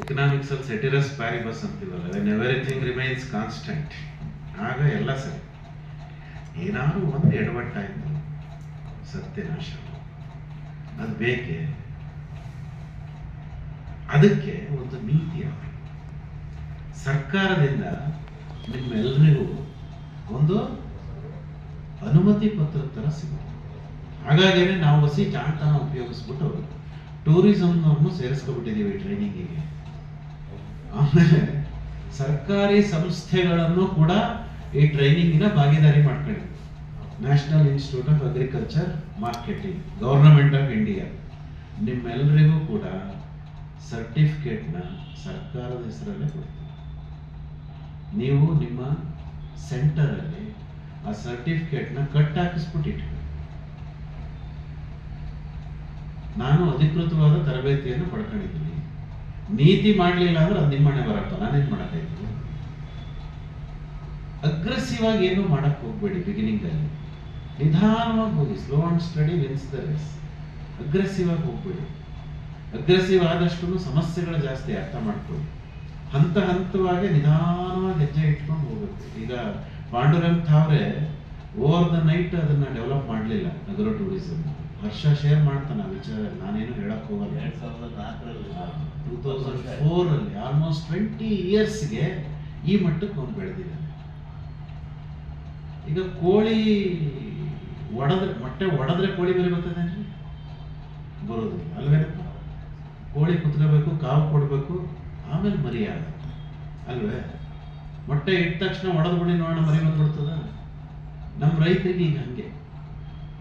Economics ಅಲ್ಲಿ ಸೆಟಿರಸ್ ಪ್ಯಾರಿಬಸ್ ಅಂತೀವಲ್ಲ, when everything remains constant, ಆಗ ಎಲ್ಲ ಸರಿ. ಏನಾದ್ರು ಒಂದು ಎಡವಟ್ಟಾಯ್ತು, ಸತ್ಯನಾಶ. ಅದು ಬೇಕೆ? ಅದಕ್ಕೆ ಒಂದು ನೀತಿ ಆಗಬೇಕು. ಸರ್ಕಾರದಿಂದ ನಿಮ್ಮೆಲ್ಲರಿಗೂ ಒಂದು ಅನುಮತಿ ಪತ್ರದ ತರ ಸಿಗುತ್ತೆ. ಹಾಗಾಗೇನೆ ನಾವು ಹೊಸ ಜಾಣತನ ಉಪಯೋಗಿಸ್ಬಿಟ್ಟು ಟೂರಿಸಂನವ್ರನ್ನು ಸೇರಿಸ್ಕೊಬಿಟ್ಟಿದ್ದೀವಿ ಟ್ರೈನಿಂಗಿಗೆ. ಆಮೇಲೆ ಸರ್ಕಾರಿ ಸಂಸ್ಥೆಗಳನ್ನು ಕೂಡ ಈ ಟ್ರೈನಿಂಗಿನ ಭಾಗಿದಾರಿ ಮಾಡ್ಕೊಂಡಿದ್ವಿ. National Institute of Agriculture Marketing, Government of India, ನಿಮ್ಮೆಲ್ಲರಿಗೂ ಕೂಡ ಸರ್ಟಿಫಿಕೇಟ್ನ ಸರ್ಕಾರದ ಹೆಸರಲ್ಲೇ ಕೊಡ್ತೀವಿ. ನೀವು ನಿಮ್ಮ ಸೆಂಟರಲ್ಲಿ ಆ ಸರ್ಟಿಫಿಕೇಟ್ನ ಕಟ್ ಹಾಕಿಸ್ಬಿಟ್ಟಿಟ್ಟು, ನಾನು ಅಧಿಕೃತವಾದ ತರಬೇತಿಯನ್ನು ಪಡ್ಕೊಂಡಿದ್ದೀನಿ. ನೀತಿ ಮಾಡಲಿಲ್ಲ ಅಂದ್ರೆ ಅದು ನಿಮ್ಮನೆ ಬರಪ್ಪ, ನಾನೇನು ಮಾಡೋಕ್ಕಾಯ್ತು? ಅಗ್ರೆಸಿವ್ ಆಗಿ ಏನು ಮಾಡಕ್ ಹೋಗ್ಬೇಡಿ. ಬಿಗಿನಿಂಗ್ ಅಲ್ಲಿ ನಿಧಾನವಾಗಿ ಹೋಗಿ. Slow and steady wins the race. Aggressive ಆಗಿ ಹೋಗ್ಬೇಡಿ. ಅಗ್ರೆಸಿವ್ ಆದಷ್ಟು ಸಮಸ್ಯೆಗಳು ಜಾಸ್ತಿ. ಅರ್ಥ ಮಾಡ್ಕೊಳ್ಳಿ. ಹಂತ ಹಂತವಾಗಿ ನಿಧಾನವಾಗಿ ಹೆಜ್ಜೆ ಇಟ್ಕೊಂಡು ಹೋಗುತ್ತೆ. ಈಗ ಪಾಂಡುರಂಗ್ ಥಾವ್ರೆ ಓವರ್ ದ ನೈಟ್ ಅದನ್ನ ಡೆವಲಪ್ ಮಾಡಲಿಲ್ಲ ಅಗ್ರೋ ಟೂರಿಸಂ. ಹರ್ಷ ಶೇರ್ ಮಾಡ್ತಾನೆ ಆ ವಿಚಾರ, ನಾನೇನು ಹೇಳಕ್ ಹೋಗಲ್ಲ. 2004 ಅಲ್ಲಿ ಆಲ್ಮೋಸ್ಟ್ 20 ಇಯರ್ಸ್ಗೆ ಈ ಮಟ್ಟಕ್ಕೆ ಒಂದು ಬೆಳೆದಿದ್ದಾನೆ. ಈಗ ಕೋಳಿ ಮೊಟ್ಟೆ ಒಡೆದ್ರೆ ಕೋಳಿ ಬೆಲೆ ಬರ್ತದೇನ್ರಿ? ಬರೋದಿಲ್ಲ ಅಲ್ವೇನಪ್ಪ? ಕೋಳಿ ಕುತ್ಕೋಬೇಕು, ಕಾವು ಕೊಡ್ಬೇಕು, ಆಮೇಲೆ ಮರಿ ಆಗುತ್ತೆ ಅಲ್ವೇ? ಮೊಟ್ಟೆ ಇಟ್ಟ ತಕ್ಷಣ ಒಡೆದು ಬಿಡಿ ನೋಡೋಣ ಮರಿ ಬಂದ್ಬಿಡ್ತದ? ನಮ್ಮ ರೈತರಿಗೆ ಈಗ ಹಂಗೆ.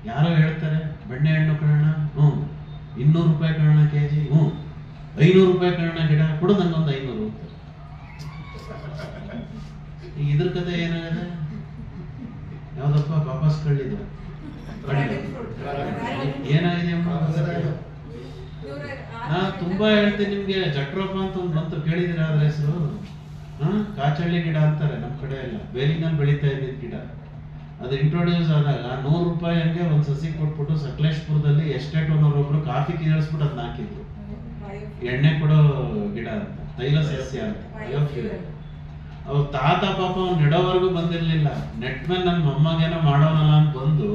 ಯಾರೋ ಹೇಳ್ತಾರೆ ಬೆಣ್ಣೆ ಹಣ್ಣು ಕಣೋಣ, 200 ರೂಪಾಯಿ ಕಣೋಣ ಕೆಜಿ, 500 ರೂಪಾಯಿ ಕಣೋಣ ಗಿಡ ಕೊಡು, ನಂಗೊಂದು 500 ಅಂತಾರೆ. ಈಗ ಇದ್ರ ಕತೆ ಏನಾಗಿದೆ? ಯಾವ್ದಪ್ಪ ವಾಪಸ್ ಕಳ್ಳಿದ್ರು ಏನಾಗಿದೆ? ನಾ ತುಂಬಾ ಹೇಳ್ತೀನಿ ನಿಮ್ಗೆ. ಜಟ್ರೋಪ ಅಂತ ಒಂದು ಬಂತು, ಕೇಳಿದಿರ ಅದ್ರ ಹೆಸರು? ಕಾಚಳ್ಳಿ ಗಿಡ ಅಂತಾರೆ ನಮ್ಮ ಕಡೆ ಎಲ್ಲ. ಬೇಲಿನಲ್ಲಿ ಬೆಳೀತಾ ಇದ್ದಿದ್ದ ಗಿಡ. ಅದು ಇಂಟ್ರೊಡ್ಯೂಸ್ ಆದಾಗ 100 ರೂಪಾಯಿ ಹಂಗೆ ಒಂದು ಸಸಿ ಕೊಟ್ಬಿಟ್ಟು ಸಕಲೇಶ್ಪುರದಲ್ಲಿ ಎಸ್ಟೇಟ್ ಓನರ್ ಒಬ್ರು ಕಾಫಿ ಕಿಳಿಸ್ಬಿಟ್ಟು ಅದನ್ನ ಹಾಕಿದ್ರು. ಎಣ್ಣೆ ಕೊಡೋ ಗಿಡ ಅಂತ, ತೈಲ ಸಸ್ಯ ಅಂತ, ಬಯೋಫ್ಯೂಯಲ್. ಅವ್ರ ತಾತ ಪಾಪ ಅವ್ನು ನೆಡೋವರೆಗೂ ಬಂದಿರ್ಲಿಲ್ಲ. ನೆಟ್ ಮೇಲೆ ನನ್ನ ಮೊಮ್ಮಗೇನೋ ಮಾಡೋನಲ್ಲ ಅಂತ ಬಂದು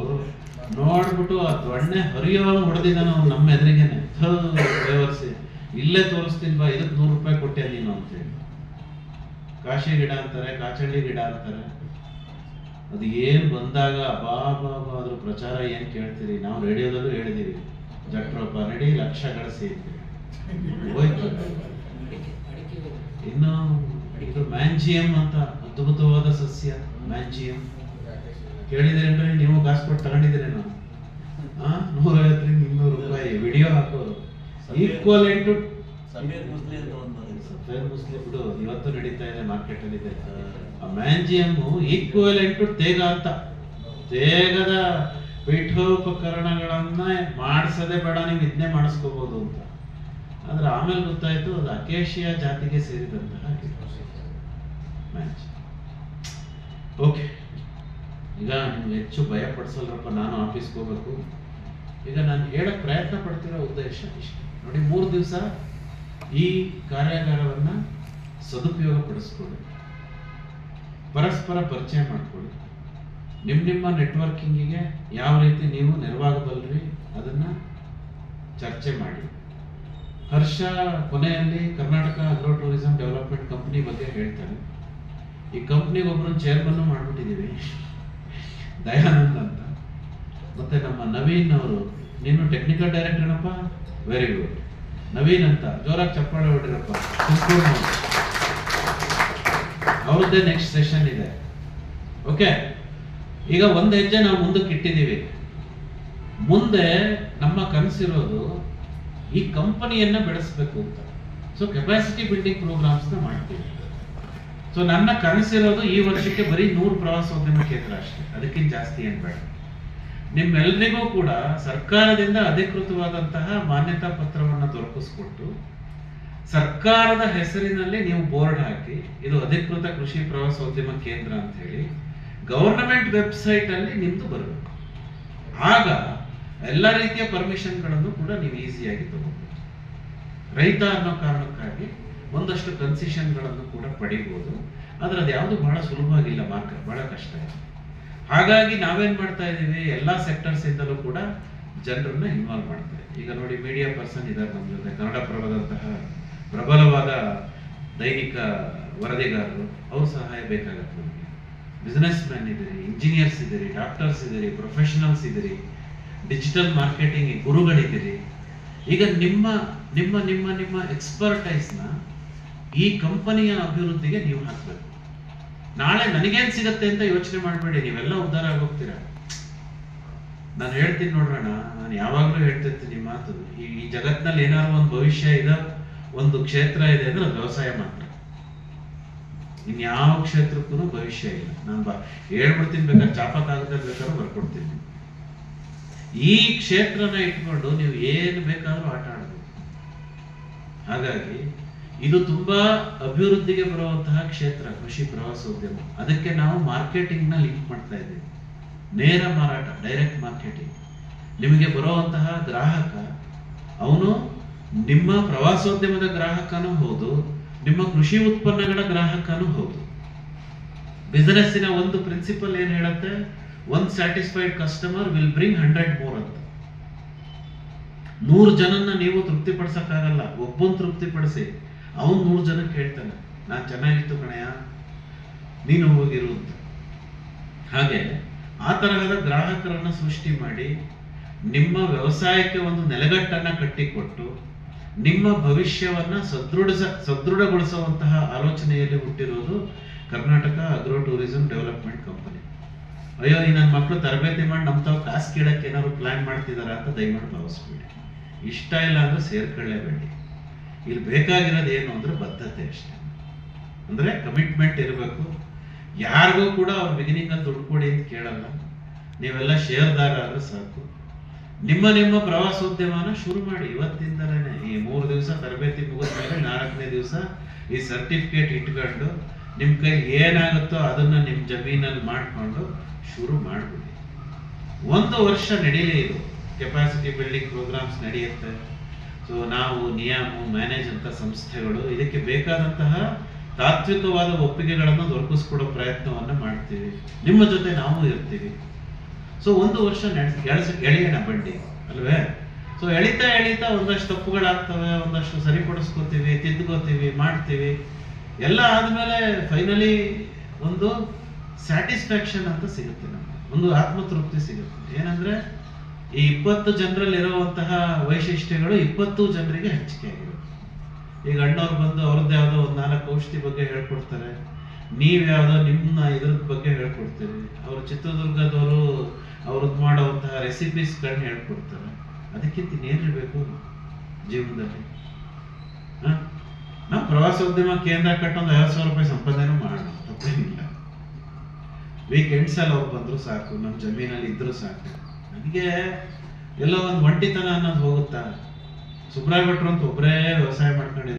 ನೋಡ್ಬಿಟ್ಟು ಆ ದೊಣ್ಣೆ ಹರಿಯೋವಾಗ ಹೊಡೆದಿದ್ದಾನ ಅವ್ನು ನಮ್ಮ ಎದುರಿಗೇನೆ. ವ್ಯವಸ್ಥೆ ಇಲ್ಲೇ ತೋರಿಸ್ತೀನಿ ಬಾ, ಇದಕ್ಕೆ 100 ರೂಪಾಯಿ ಕೊಟ್ಟೆ ನೀನು ಅಂತೇಳಿ. ಕಾಶಿ ಗಿಡ ಅಂತಾರೆ, ಕಾಚಳ್ಳಿ ಗಿಡ ಅಂತಾರೆ. ಅದು ಏನ್ ಬಂದಾಗ ಬಾಬಾ ಅದ್ರ ಪ್ರಚಾರ ಏನ್ ಕೇಳ್ತೀರಿ? ನಾವು ರೇಡಿಯೋದಲ್ಲೂ ಹೇಳಿದೀವಿ, ಜಟ್ರೋಪ ನಡಿ ಲಕ್ಷ ಗಳಿಸಿ ಹೋಯ್ತು. ಇನ್ನು ಇದು ಮ್ಯಾಂಜಿಯಂ ಅಂತ ಅದ್ಭುತವಾದ ಸಸ್ಯ. ಮ್ಯಾಂಜಿಯಂ ಕೇಳಿದ್ರೇನ್ರಿ? ನೀವು ಕಾಸು ಕೊಟ್ಟು ತಗೊಂಡಿದ್ದೀರೇನು? 150-200 ರೂಪಾಯಿ ವಿಡಿಯೋ ಹಾಕೋರು. ಈಕ್ವಲೆಂಟ್ ಸಫೇದ್ ಮುಸ್ಲಿ ಬಿಡು, ಇವತ್ತು ನಡೀತಾ ಇದೆ ಮಾರ್ಕೆಟ್ ಅಲ್ಲಿ ಇದೆ. ಮ್ಯಾಂಜಿಯಂ ಈಕ್ವಲೆಂಟ್ ತೇಗ ಅಂತ. ತೇಗದ ಪೀಠೋಪಕರಣಗಳನ್ನ ಮಾಡಿಸದೆ ಬೇಡ, ನೀವು ಇದನ್ನೇ ಮಾಡಿಸ್ಕೋಬಹುದು ಅಂತ. ಆದ್ರೆ ಆಮೇಲೆ ಗೊತ್ತಾಯ್ತು ಅದು ಅಕೇಶಿಯಾ ಜಾತಿಗೆ ಸೇರಿದಂತಹ ಮ್ಯಾಂಜಿಯಂ. ಓಕೆ, ಈಗ ನೀವು ಹೆಚ್ಚು ಭಯ ಪಡಿಸಲ್ರಪ್ಪ, ನಾನು ಆಫೀಸ್ಗೆ ಹೋಗ್ಬೇಕು. ಈಗ ನಾನು ಹೇಳಕ್ ಪ್ರಯತ್ನ ಪಡ್ತಿರೋ ಉದ್ದೇಶ ಇಷ್ಟೇ ನೋಡಿ. 3 ದಿವಸ ಈ ಕಾರ್ಯಾಗಾರವನ್ನ ಸದುಪಯೋಗ ಪಡಿಸ್ಕೊಳ್ಳಿ. ಪರಸ್ಪರ ಪರಿಚಯ ಮಾಡ್ಕೊಳ್ಳಿ. ನಿಮ್ಮ ನೆಟ್ವರ್ಕಿಂಗಿಗೆ ಯಾವ ರೀತಿ ನೀವು ನೆರವಾಗಬಲ್ರಿ ಅದನ್ನ ಚರ್ಚೆ ಮಾಡಿ. ಹರ್ಷ ಕೊನೆಯಲ್ಲಿ Karnataka agro tourism development company ಬಗ್ಗೆ ಹೇಳ್ತಾರೆ. ಈ ಕಂಪ್ನಿಗೆ ಒಬ್ಬರನ್ನ ಚೇರ್ಮನ್ ಮಾಡ್ಬಿಟ್ಟಿದೀವಿ, ದಯಾನಂದ್ ಅಂತ. ಮತ್ತೆ ನಮ್ಮ ನವೀನ್ ಅವರು, ನೀನು ಟೆಕ್ನಿಕಲ್ ಡೈರೆಕ್ಟರ್ ಏನಪ್ಪ, ವೆರಿ ಗುಡ್ ನವೀನ್ ಅಂತ ಜೋರಾಗಿ ಚಪ್ಪಾಳೆ ಹೊಡಿರಪ್ಪ. ಅವ್ರದ್ದೇ ನೆಕ್ಸ್ಟ್ ಸೆಷನ್ ಇದೆ. ಓಕೆ, ಈಗ ಒಂದು ಹೆಜ್ಜೆ ನಾವು ಮುಂದಕ್ಕೆ ಇಟ್ಟಿದ್ದೀವಿ. ಮುಂದೆ ನಮ್ಮ ಕನಸಿರೋದು ಈ ಕಂಪನಿಯನ್ನ ಬೆಳೆಸಬೇಕು ಅಂತ. ಸೊ ಕೆಪಾಸಿಟಿ ಬಿಲ್ಡಿಂಗ್ ಪ್ರೋಗ್ರಾಮ್ಸ್ ನ ಮಾಡ್ತೀವಿ. ಸೊ ನನ್ನ ಕನಸಿರೋದು ಈ ವರ್ಷಕ್ಕೆ ಬರೀ 100 ಪ್ರವಾಸೋದ್ಯಮ ಕೇಂದ್ರ ಅಷ್ಟೇ, ಅದಕ್ಕಿಂತ ಜಾಸ್ತಿ ಏನ್ ಬೇಡ. ನಿಮ್ಮೆಲ್ಲರಿಗೂ ಕೂಡ ಸರ್ಕಾರದಿಂದ ಅಧಿಕೃತವಾದಂತಹ ಮಾನ್ಯತಾ ಪತ್ರವನ್ನು ದೊರಕಿಸ್ಕೊಟ್ಟು ಸರ್ಕಾರದ ಹೆಸರಿನಲ್ಲಿ ನೀವು ಬೋರ್ಡ್ ಹಾಕಿ ಇದು ಅಧಿಕೃತ ಕೃಷಿ ಪ್ರವಾಸೋದ್ಯಮ ಕೇಂದ್ರ ಅಂತ ಹೇಳಿ ಗವರ್ನಮೆಂಟ್ ವೆಬ್ಸೈಟ್ ಅಲ್ಲಿ ನಿಮ್ದು ಬರಬೇಕು. ಆಗ ಎಲ್ಲ ರೀತಿಯ ಪರ್ಮಿಷನ್ಗಳನ್ನು ಕೂಡ ನೀವು ಈಸಿಯಾಗಿ ತಗೋಬಹುದು. ರೈತ ಅನ್ನೋ ಕಾರಣಕ್ಕಾಗಿ ಒಂದಷ್ಟು ಕನ್ಸೆಷನ್ಗಳನ್ನು ಕೂಡ ಪಡಿಬೋದು. ಆದರೆ ಅದು ಯಾವುದು ಬಹಳ ಸುಲಭವಾಗಿಲ್ಲ, ಮಾರ್ಕೆಟ್ ಬಹಳ ಕಷ್ಟ ಇದೆ. ಹಾಗಾಗಿ ನಾವೇನ್ ಮಾಡ್ತಾ ಇದ್ದೀವಿ, ಎಲ್ಲ ಸೆಕ್ಟರ್ಸ್ ಇಂದಲೂ ಕೂಡ ಜನರನ್ನ ಇನ್ವಾಲ್ವ್ ಮಾಡ್ತಾ ಇದ್ದೀವಿ. ಈಗ ನೋಡಿ, ಮೀಡಿಯಾ ಪರ್ಸನ್ ಇದ್ದಾರೆ ನಮ್ಮ ಜೊತೆ, ಕನ್ನಡಪ್ರಭದಂತಹ ಪ್ರಬಲವಾದ ದೈನಿಕ ವರದಿಗಾರರು, ಅವ್ರ ಸಹಾಯ ಬೇಕಾಗತ್ತೆ ನಮಗೆ. ಬಿಸ್ನೆಸ್ ಮ್ಯಾನ್ ಇದ್ದೀರಿ, ಇಂಜಿನಿಯರ್ಸ್ ಇದ್ದೀರಿ, ಡಾಕ್ಟರ್ಸ್ ಇದ್ದೀರಿ, ಪ್ರೊಫೆಷನಲ್ಸ್ ಇದ್ದೀರಿ, ಡಿಜಿಟಲ್ ಮಾರ್ಕೆಟಿಂಗ್ ಗುರುಗಳಿದ್ದೀರಿ. ಈಗ ನಿಮ್ಮ ನಿಮ್ಮ ನಿಮ್ಮ ನಿಮ್ಮ ಎಕ್ಸ್ಪರ್ಟೈಸ್ನ ಈ ಕಂಪನಿಯ ಅಭಿವೃದ್ಧಿಗೆ ನೀವು ಹಾಕಬೇಕು. ನಾಳೆ ನನಗೇನ್ ಸಿಗತ್ತೆ ಅಂತ ಯೋಚನೆ ಮಾಡಬೇಡಿ, ನೀವೆಲ್ಲ ಉದ್ಧಾರ ಆಗೋಗ್ತೀರಾ. ನಾನು ಹೇಳ್ತೀನಿ ನೋಡ್ರಣ, ನಾನು ಯಾವಾಗ್ಲೂ ಹೇಳ್ತಿರ್ತೀನಿ ಮಾತು, ಈ ಜಗತ್ನಲ್ಲಿ ಏನಾದ್ರು ಒಂದು ಭವಿಷ್ಯ ಇದೆ, ಒಂದು ಕ್ಷೇತ್ರ ಇದೆ ಅಂದ್ರೆ ಅದು ವ್ಯವಸಾಯ ಮಾತ್ರ. ಇನ್ಯಾವ ಕ್ಷೇತ್ರಕ್ಕೂ ಭವಿಷ್ಯ ಇಲ್ಲ. ನಾನು ಹೇಳ್ಬಿಡ್ತೀನಿ, ಬೇಕಾದ್ರೆ ಚಾಪಕಾಗದಲ್ಲಿ ಬೇಕಾದ್ರೂ ಬರ್ಕೊಡ್ತೀನಿ. ಈ ಕ್ಷೇತ್ರನ ಇಟ್ಕೊಂಡು ನೀವು ಏನು ಬೇಕಾದ್ರೂ ಆಟ ಆಡಬಹುದು. ಹಾಗಾಗಿ ಇದು ತುಂಬಾ ಅಭಿವೃದ್ಧಿಗೆ ಬರುವಂತಹ ಕ್ಷೇತ್ರ ಕೃಷಿ ಪ್ರವಾಸೋದ್ಯಮ. ಅದಕ್ಕೆ ನಾವು ಮಾರ್ಕೆಟಿಂಗ್ ನ ಲಿಂಕ್ ಮಾಡ್ತಾ ಇದ್ದೀವಿ. ನೇರ ಮಾರಾಟ, ಡೈರೆಕ್ಟ್ ಮಾರ್ಕೆಟಿಂಗ್. ನಿಮಗೆ ಬರುವಂತಹ ಗ್ರಾಹಕ ಅವನು ನಿಮ್ಮ ಪ್ರವಾಸೋದ್ಯಮದ ಗ್ರಾಹಕನೂ ಹೌದು, ನಿಮ್ಮ ಕೃಷಿ ಉತ್ಪನ್ನಗಳ ಗ್ರಾಹಕನೂ ಹೌದು. ಬಿಸಿನೆಸ್ಸಿನ ಒಂದು ಪ್ರಿನ್ಸಿಪಲ್ ಏನ್ ಹೇಳುತ್ತೆ, one satisfied customer will bring 100 more ಅಂತ. 100 ಜನನ್ನ ನೀವು ತೃಪ್ತಿಪಡಿಸಕ್ಕಾಗಲ್ಲ, ಒಬ್ಬನ್ ತೃಪ್ತಿಪಡಿಸಿ ಅವನ್ 100 ಜನಕ್ಕೆ ಹೇಳ್ತಾನೆ, ನಾನ್ ಚೆನ್ನಾಗಿತ್ತು ಕಣಯ್ಯ, ನೀನು ಹೋಗಿರು ಅಂತ. ಹಾಗೆ ಆ ತರಹದ ಗ್ರಾಹಕರನ್ನ ಸೃಷ್ಟಿ ಮಾಡಿ ನಿಮ್ಮ ವ್ಯವಸಾಯಕ್ಕೆ ಒಂದು ನೆಲೆಗಟ್ಟನ್ನ ಕಟ್ಟಿಕೊಟ್ಟು ನಿಮ್ಮ ಭವಿಷ್ಯವನ್ನ ಸದೃಢಗೊಳಿಸುವಂತಹ ಆಲೋಚನೆಯಲ್ಲಿ ಹುಟ್ಟಿರೋದು Karnataka agro tourism development company. ಅಯ್ಯೋ, ಈ ನನ್ನ ಮಕ್ಕಳು ತರಬೇತಿ ಮಾಡಿ ನಮ್ಮ ತಾವು ಕಾಸು ಕೀಳಕ್ಕೆ ಏನಾದ್ರು ಪ್ಲಾನ್ ಮಾಡ್ತಿದಾರ ಅಂತ ದಯಮಾಡಿ ಭಾವಿಸ್ಬೇಡಿ. ಇಷ್ಟ ಇಲ್ಲ ಅಂದ್ರೆ ಸೇರ್ಕೊಳ್ಳೇಬೇಡಿ. ಇಲ್ಲಿ ಬೇಕಾಗಿರೋದು ಏನು ಅಂದ್ರೆ ಬದ್ಧತೆ ಅಷ್ಟೇ. ಅಂದ್ರೆ ಕಮಿಟ್ಮೆಂಟ್ ಇರಬೇಕು. ಯಾರಿಗೂ ಕೂಡ ಅವ್ರ ಬಿಗಿನಿಂಗ್ ಅಲ್ಲಿ ದುಡ್ಡು ಕೊಡಿ ಅಂತ ಕೇಳಲ್ಲ. ನೀವೆಲ್ಲ ಶೇರ್ದಾರ ಆದ್ರೆ ಸಾಕು. ನಿಮ್ಮ ನಿಮ್ಮ ಪ್ರವಾಸೋದ್ಯಮನ ಶುರು ಮಾಡಿ ಇವತ್ತಿಂದಲೇ. ಈ 3 ದಿವಸ ತರಬೇತಿ ಮುಗಿದ ಮೇಲೆ 4ನೇ ದಿವಸ ಈ ಸರ್ಟಿಫಿಕೇಟ್ ಇಟ್ಕೊಂಡು ನಿಮ್ ಕೈ ಏನಾಗುತ್ತೋ ಅದನ್ನ ನಿಮ್ ಜಮೀನಲ್ಲಿ ಮಾಡ್ಕೊಂಡು ಶುರು ಮಾಡ್ಬಿಡಿ. 1 ವರ್ಷ ನಡೀಲಿ. ಇದು ಕೆಪಾಸಿಟಿ ಬಿಲ್ಡಿಂಗ್ ಪ್ರೋಗ್ರಾಮ್ಸ್ ನಡೆಯುತ್ತೆ. ಸೊ ನಾವು ನಿಯಾಮು ಮ್ಯಾನೇಜ್ ಅಂತ ಸಂಸ್ಥೆಗಳು ಇದಕ್ಕೆ ಬೇಕಾದಂತಹ ತಾತ್ವಿಕವಾದ ಒಪ್ಪಿಗೆಗಳನ್ನು ದೊರಕಿಸ್ಕೊಡೋ ಪ್ರಯತ್ನವನ್ನ ಮಾಡ್ತೀವಿ. ನಿಮ್ಮ ಜೊತೆ ನಾವು ಇರ್ತೀವಿ. ಸೊ 1 ವರ್ಷ ಎಳೆಯೋಣ ಬಂಡಿ ಅಲ್ವೇ? ಸೊ ಎಳಿತಾ ಎಳಿತಾ ಒಂದಷ್ಟು ತಪ್ಪುಗಳಾಗ್ತವೆ, ಒಂದಷ್ಟು ಸರಿಪಡಿಸ್ಕೋತೀವಿ, ತಿದ್ದುಕೋತೀವಿ, ಮಾಡ್ತೀವಿ. ಎಲ್ಲ ಆದ್ಮೇಲೆ ಫೈನಲಿ ಒಂದು ಸ್ಯಾಟಿಸ್ಫ್ಯಾಕ್ಷನ್ ಅಂತ ಸಿಗುತ್ತೆ, ನಮ್ಗೆ ಒಂದು ಆತ್ಮತೃಪ್ತಿ ಸಿಗುತ್ತೆ. ಏನಂದ್ರೆ ಈ 20 ಜನರಲ್ಲಿ ಇರುವಂತಹ ವೈಶಿಷ್ಟ್ಯಗಳು 20 ಜನರಿಗೆ ಹಂಚಿಕೆ ಆಗಿರುತ್ತೆ. ಈಗ ಅಣ್ಣವ್ರು ಬಂದು ಅವ್ರದ್ದು ಯಾವುದೋ ಒಂದು 4 ಔಷಧಿ ಬಗ್ಗೆ ಹೇಳ್ಕೊಡ್ತಾರೆ, ನೀವ್ ಯಾವ್ದೋ ನಿಮ್ಮ ಇದ್ರದ ಬಗ್ಗೆ ಹೇಳ್ಕೊಡ್ತೀರಿ. ಅವ್ರು ಚಿತ್ರದುರ್ಗದವರು ಅವ್ರದ್ದು ಮಾಡುವಂತಹ ರೆಸಿಪೀಸ್ ಗಳನ್ನ ಹೇಳ್ಕೊಡ್ತಾರೆ. ಅದಕ್ಕಿಂತ ಇನ್ನೇನಿರ್ಬೇಕು ಜೀವನದಲ್ಲಿ? ನಾವು ಪ್ರವಾಸೋದ್ಯಮ ಕೇಂದ್ರ ಕಟ್ಟೊಂದು 50,000 ರೂಪಾಯಿ ಸಂಪಾದನೆ ಮಾಡೋಣ, ತಪ್ಪೇನಿಲ್ಲ. ವೀಕೆಂಡ್ಸ್ ಅಲ್ಲಿ ಅವ್ರು ಬಂದ್ರು ಸಾಕು, ನಮ್ಮ ಜಮೀನಲ್ಲಿ ಇದ್ರು ಸಾಕು. ನನಗೆ ಎಲ್ಲೋ ಒಂದು ಒಂಟಿತನ ಅನ್ನೋದು ಹೋಗುತ್ತಾ? ಸುಬ್ರಾಯ ಭಟ್ರು ಅಂತ ಒಬ್ಬರೇ ವ್ಯವಸಾಯ ಮಾಡ್ಕೊಂಡಿದ್ರು.